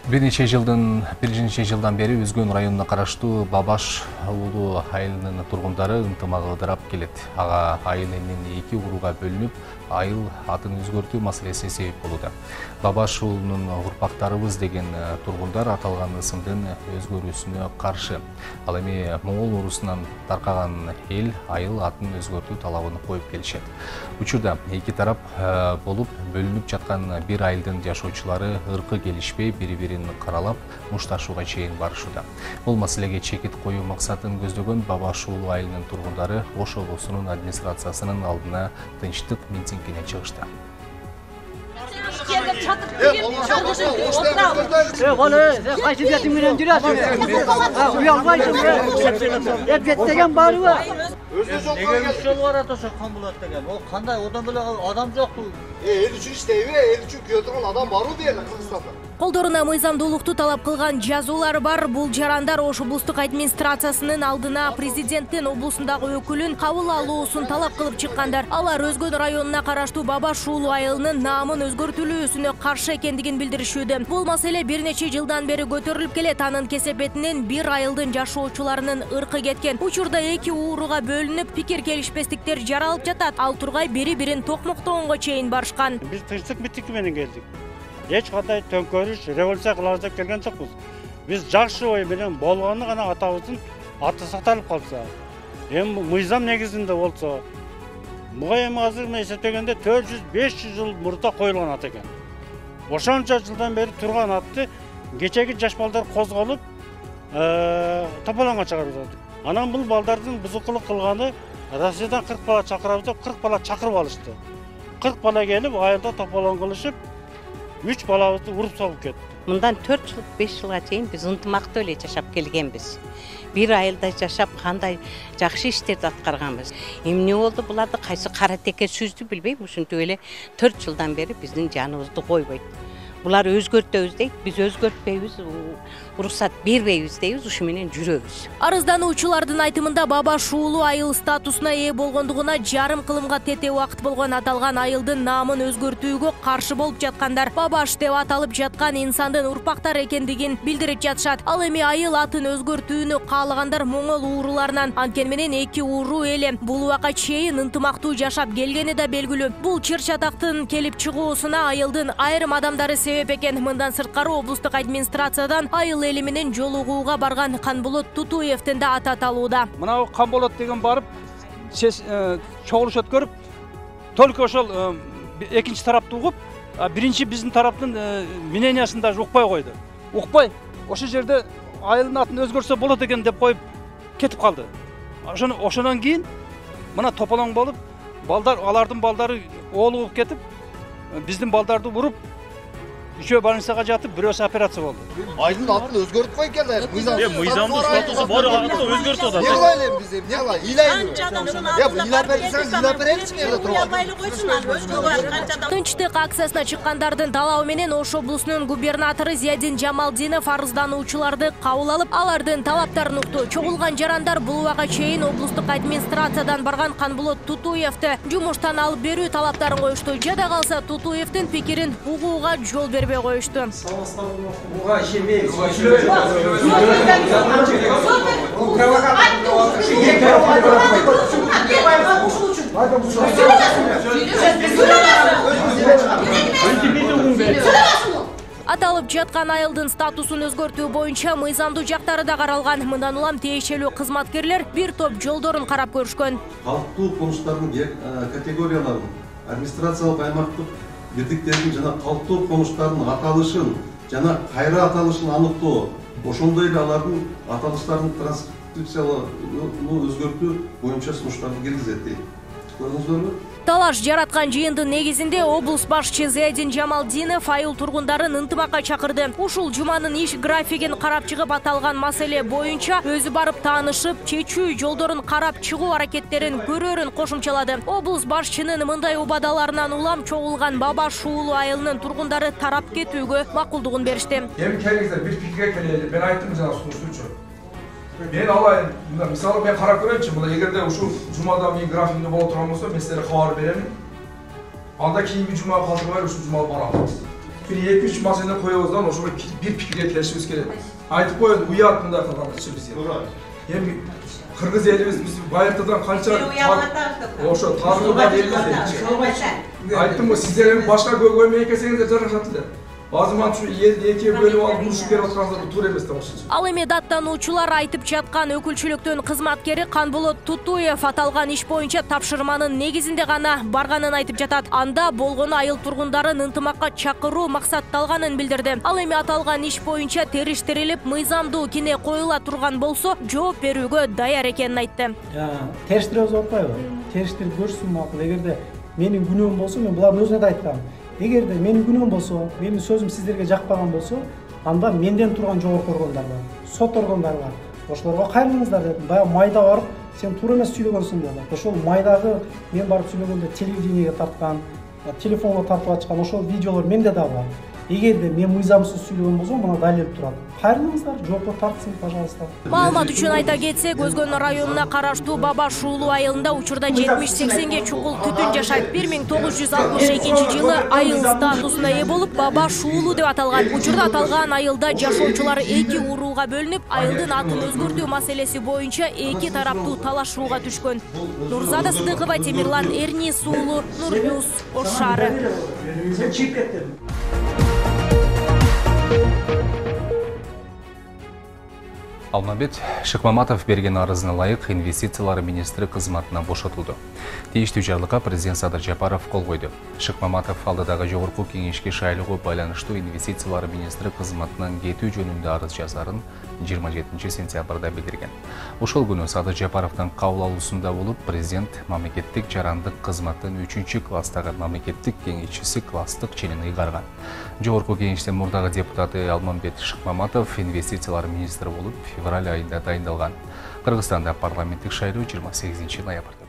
Bir neçe жылдан бери Өзгөн районуна караштуу Бабаш уулу айылынын тургундары ынтымагы ыдырап келет. Ага айыл элинин 2 урууга бөлүнүп, айыл атын өзгөртүү маселеси себеп болууда. Бабаш уулунун урпактарыбыз деген тургундар аталган ысымдын өзгөрүүсүнө каршы. Ал эми Моңгол уруусунан таркаган эл айыл атын өзгөртүү талабын коюп келишет. Учурда эки тарап болуп бөлүнүп жаткан бир айылдын жашоочулары ыркы келишпей бири-бирин каралап, мушташууга чейин барышууда. Бул маселеге чекит коюу максатын көздөгөн Бабаш уулу айылынын тургундары Ош облусунун администрациясынын алдына тынчтык митингине чыгышты. Колдоруна мыйзамдуулукту талап кылган жазуулар бар. Бул жарандар Ош облустук администрациясынын алдына президенттин облусундагы өкүлүн кабыл алуусун талап кылып чыккандар. Алар Өзгөн районуна караштуу Бабаш уулу айылынын наамын өзгөртүлүүсүнө каршы экендигин билдиришүүдө. Бул маселе бир нече жылдан бери көтөрүлүп келет. Анын кесепетинен бир айылдын жашоочуларынын ыркы кеткен. Учурда эки ууруга бөлүнүп, пикир келишпестиктер жаралып жатат. Ал тургай бири-бирин токмоктогонго чейин барышкан. Биз тынчтык митинги менен келдик. Эч кандай төңкөрүш, революция кылабыз деп келген жокпуз. Биз жакшы ой менен болгону гана атабыздын аты сакталып калса, эми мыйзам негизинде болсо, буга эми азыр эсептегенде 400-500 жыл мурда коюлган ат экен. Ошончо жылдан бери турган атты кечеги жаш балдар козголуп, тополоңго чыгарып жатат. Анан бул балдардын бузукулук кылганы Россиядан 40 бала чакырабыз деп 40 бала чакырып алышты. 40 бала келип айылда тополоң кылышып, 3 балабызды уруп согуп кетти. Мындан 4 жыл, 5 жылга чейин биз ынтымактуу эле жашап келгенбиз. Бир айылда жашап, кандай жакшы иштерди аткарганбыз. Эмне болду буларды кайсы кара теке сүздү билбейм, ушинтип эле 4 жылдан бери биздин жаныбызды койбойт. Булар өзгөртөбүз дейт, биз өзгөртпөйбүз, уруксат бербейбиз дейбиз, ушу менен жүрөбүз. Арыздануучулардын айтымында Бабаш уулу айыл статусуна ээ болгондугуна жарым кылымга тете убакыт болгон аталган айылдын наамын өзгөртүүгө каршы болуп жаткандар Бабаш деп аталып жаткан инсандын урпактары экендигин билдирип жатышат. Ал эми айыл атын өзгөртүүнү каалагандар Моңгол ууруларынан. Анткени менен эки ууру эле бул убакка чейин ынтымактуу жашап келгени да белгилүү. Бул чыр-чатактын келип чыгуусуна айылдын айрым адамдары себеп экен. Мындан сырткары облустук администрациядан айыл эли менен жолугууга барган Канболот Тутуевдин да аты аталууда. Мына Канболот деген барып, чогулуш өткөрүп, только ошол экинчи тарапты угуп, биринчи биздин тараптын мнениясын да укпай койду. Укпай, ошол жерде айылдын атын өзгөрсө болот экен деп коюп кетип калды. Ошондон кийин мына тополоң болуп, балдар, алардын балдары оолугуп кетип, биздин балдарды уруп, Üçөө больницага жатып, бирөөсү операция болду. Айдын атын өзгөртүп койгон эле. Мыйзамдуу статусу бар, аны өзгөртүп атат. Не кылайлы биз эми, не кылайлы? Ыйлап беребизби жерде турган? Тынчтык акциясына чыккандардын талабы менен Ош облусунун губернатору Зиядин Жамалдинов арыздануучуларды кабыл алып, алардын талаптарын укту. Чогулган жарандар бул убакка чейин облустук администрациядан барган Канболот Тутуевди жумуштан алып берүү талаптарын коюшту. Жада калса Тутуевдин пикирин угууга жол бербей коюшту. Аталып жаткан айылдын статусун өзгөртүү боюнча мыйзамдуу жактары да каралган. Мындан улам тиешелүү кызматкерлер бир топ жолдорун карап көрүшкөн. Калктуу конуштардын категорияларын, администрациялык аймактык бирдиктердин жана калктуу конуштардын аталышын жана кайра аталышын аныктоо, ошондой эле алардын аталыштарын транскрипциялоо өзгөртүү боюнча сунуштарды киргизет дейт. Көрдүңүздөрбү? Талаш жараткан жыйындын негизинде облус башчы Зиядин Жамалдинов айыл тургундарын ынтымакка чакырды. Ушул жуманын иш графигин карап чыгып аталган маселе боюнча өзү барып таанышып, чечүү жолдорун карап чыгуу аракеттерин көрөрүн кошумчалады. Облус башчынын мындай убадаларынан улам чогулган Бабаш уулу айылынын тургундары тарап кетүүгө макулдугун беришти. Эми келиңиздер, бир пикирге келели. Мен айттым жана сунуштуучу. Мен алайын, мисалы мен карап көрөйүнчү, мына эгерде ушул жумада мен графигинде боло турган болсо, мен силерге кабар беремин. Анда кийинки жумага калтырбай ушул жумага барабыз. Bir 2-3 masalani qo'yabizdan o'sha bir fikrga kelishimiz kerak. Aytib qo'yadi, uят bunda qilganimiz biz. Endi Qirg'iz elimiz biz bayırtadan qancha o'sha tarixdan elimiz. Aytdim, sizlar ham boshqa ko'rmay kelsangiz jarashatilar. Азыман şu елді еке бөліп алып ұрышып беріп отқандар бұл тур емес тамашасы. Ал эми даттануучулар айтып жаткан өкүлчүлүктүн кызматкери Канболот Тутуев аталган иш боюнча тапшырманын негизинде гана барганын айтып жатат. Анда болгону айыл тургундарын ынтымакка чакыруу максатталганын билдирди. Ал эми аталган иш боюнча териштирилип, мыйзамдуу кине коюла турган болсо, жооп берүүгө даяр экенин айтты. Териштире болбойбу? Териштирип көрсүн макул. Эгерде менин күнөөм болсо, мен булардын өзүнө да айткам. Эгерде менин күнөөм болсо, менин сөзүм сиздерге жакпаган болсо, анда менден турган жогорку органдар бар, сот органдары бар. Ошолорго кайрылыңыздар дедим. Баягы майда барып, сен туура эмес сүйлөгөнсүң деді. Ошол майдагы мен барып сүйлөгөндө телевидениеге тарткан, телефонго тартып ачкан ошол видеолор менде да бар. Эгерде мен мыйзамсыз сүйлөгөн болсом, мына далил турат. Кайрылыңыздар, жоопко тартсын, пожалуйста. Маалымат үчүн айта кетсек, Өзгөн районуна караштуу Бабаш уулу айылында учурда 70-80ге чукул түтүн жашайт. 1962 жылы айыл статусуна ээ болуп, Бабаш уулу деп аталган. Учурда аталган айылда жашоочулар 2 урууга бөлүнүп, айылдын атын өзгөртүү маселеси боюнча 2 тараптуу талашууга түшкөн. Нурзада Сыдыкова, Темирлан Эрнис уулу, Нурньюз, Ош шаары. Алмамбет Шыкмаматов берген арызына лайык инвестициялар министри кызматынан бошотулду. Тийиштүү жарлыкка президент Садыр Жапаров кол койду. Шыкмаматов алдыдагы жогорку кеңешке шайлоого байланыштуу инвестициялар министри кызматынан кетүү жөнүндө арыз жазарын 27 сентябрда билдирген. Ошол күнү Садыр Жапаровдун кабыл алуусунда болуп, президент мамлекеттик жарандык кызматтын 3-класстагы мамлекеттик кеңешчиси класстык ченин ыйгарган. Жогорку кеңештин мурдагы депутаты Алмамбет Шыкмаматов инвестициялар министри болуп, февраль айында дайындалган. Кыргызстанда парламенттик шайлоо 28 ноябрда.